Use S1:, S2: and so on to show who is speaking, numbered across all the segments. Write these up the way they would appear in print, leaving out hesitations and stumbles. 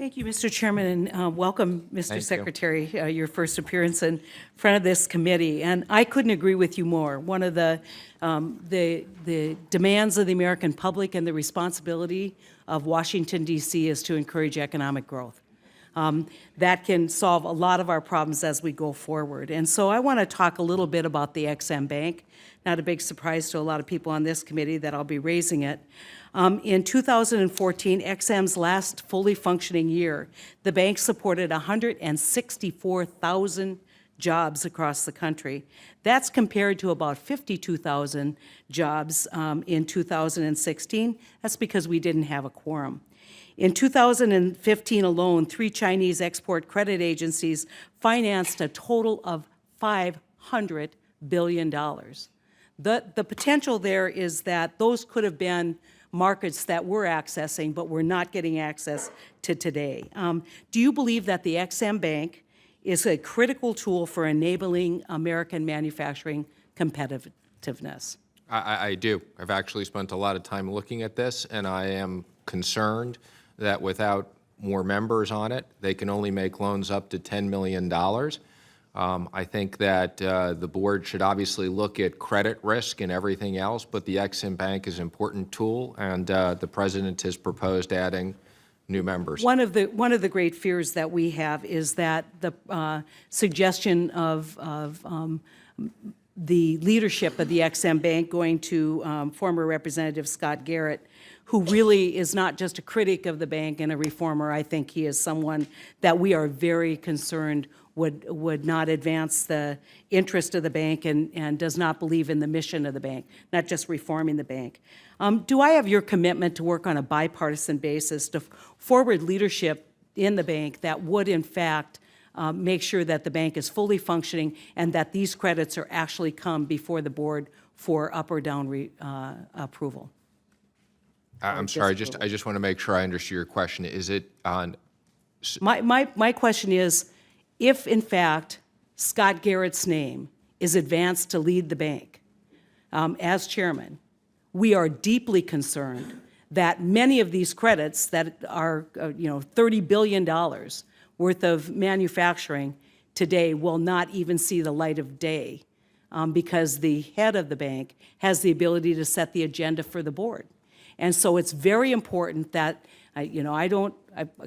S1: Thank you, Mr. Chairman, and welcome, Mr.
S2: Thank you.
S1: Secretary, your first appearance in front of this committee. And I couldn't agree with you more. One of the demands of the American public and the responsibility of Washington, D.C. is to encourage economic growth. That can solve a lot of our problems as we go forward. And so I want to talk a little bit about the EXIM Bank. Not a big surprise to a lot of people on this committee that I'll be raising it. In 2014, EXIM's last fully functioning year, the bank supported 164,000 jobs across the country. That's compared to about 52,000 jobs in 2016. That's because we didn't have a quorum. In 2015 alone, 3 Chinese export credit agencies financed a total of $500 billion. The potential there is that those could have been markets that we're accessing, but we're not getting access to today. Do you believe that the EXIM Bank is a critical tool for enabling American manufacturing competitiveness?
S2: I do. I've actually spent a lot of time looking at this, and I am concerned that without more members on it, they can only make loans up to $10 million. I think that the board should obviously look at credit risk and everything else, but the EXIM Bank is an important tool, and the president has proposed adding new members.
S1: One of the great fears that we have is that the suggestion of the leadership of the EXIM Bank going to former Representative Scott Garrett, who really is not just a critic of the bank and a reformer. I think he is someone that we are very concerned would not advance the interest of the bank and does not believe in the mission of the bank, not just reforming the bank. Do I have your commitment to work on a bipartisan basis to forward leadership in the bank that would, in fact, make sure that the bank is fully functioning and that these credits are actually come before the board for up or down approval?
S2: I'm sorry, I just want to make sure I understood your question. Is it on?
S1: My question is, if in fact Scott Garrett's name is advanced to lead the bank as chairman, we are deeply concerned that many of these credits that are $30 billion worth of manufacturing today will not even see the light of day because the head of the bank has the ability to set the agenda for the board. And so it's very important that, I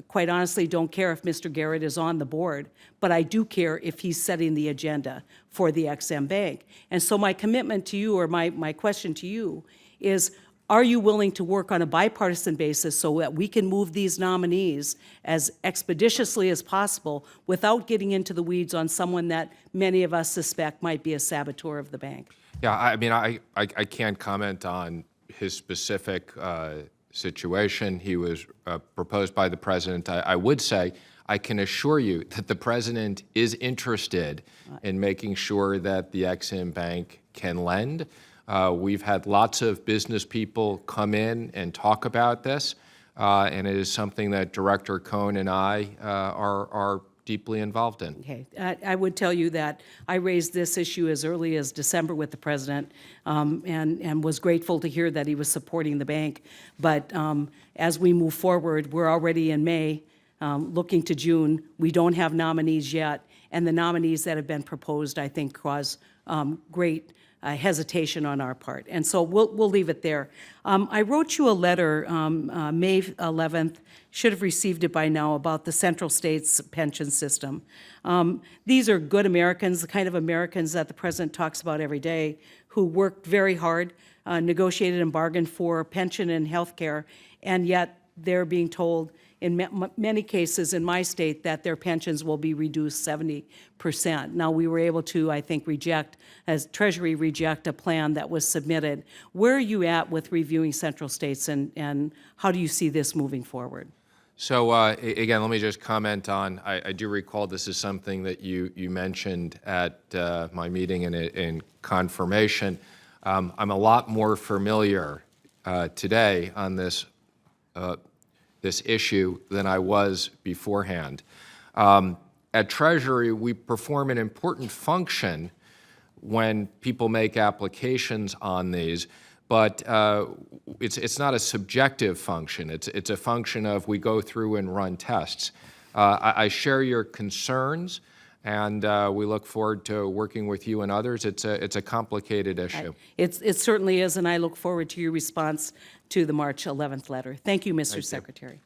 S1: quite honestly don't care if Mr. Garrett is on the board, but I do care if he's setting the agenda for the EXIM Bank. And so my commitment to you, or my question to you, is are you willing to work on a bipartisan basis so that we can move these nominees as expeditiously as possible without getting into the weeds on someone that many of us suspect might be a saboteur of the bank?
S2: Yeah, I mean, I can't comment on his specific situation. He was proposed by the president. I would say I can assure you that the president is interested in making sure that the EXIM Bank can lend. We've had lots of business people come in and talk about this, and it is something that Director Cohn and I are deeply involved in.
S1: Okay, I would tell you that I raised this issue as early as December with the president and was grateful to hear that he was supporting the bank. But as we move forward, we're already in May, looking to June. We don't have nominees yet, and the nominees that have been proposed, I think, cause great hesitation on our part. And so we'll leave it there. I wrote you a letter May 11th, should have received it by now, about the Central States pension system. These are good Americans, the kind of Americans that the president talks about every day, who worked very hard, negotiated and bargained for pension and health care, and yet they're being told in many cases in my state that their pensions will be reduced 70%. Now, we were able to, I think, as Treasury reject a plan that was submitted. Where are you at with reviewing Central States, and how do you see this moving forward?
S2: So again, let me just comment on, I do recall this is something that you mentioned at my meeting in confirmation. I'm a lot more familiar today on this issue than I was beforehand. At Treasury, we perform an important function when people make applications on these, but it's not a subjective function. It's a function of we go through and run tests. I share your concerns, and we look forward to working with you and others. It's a complicated issue.
S1: It certainly is, and I look forward to your response to the March 11th letter. Thank you, Mr. Secretary.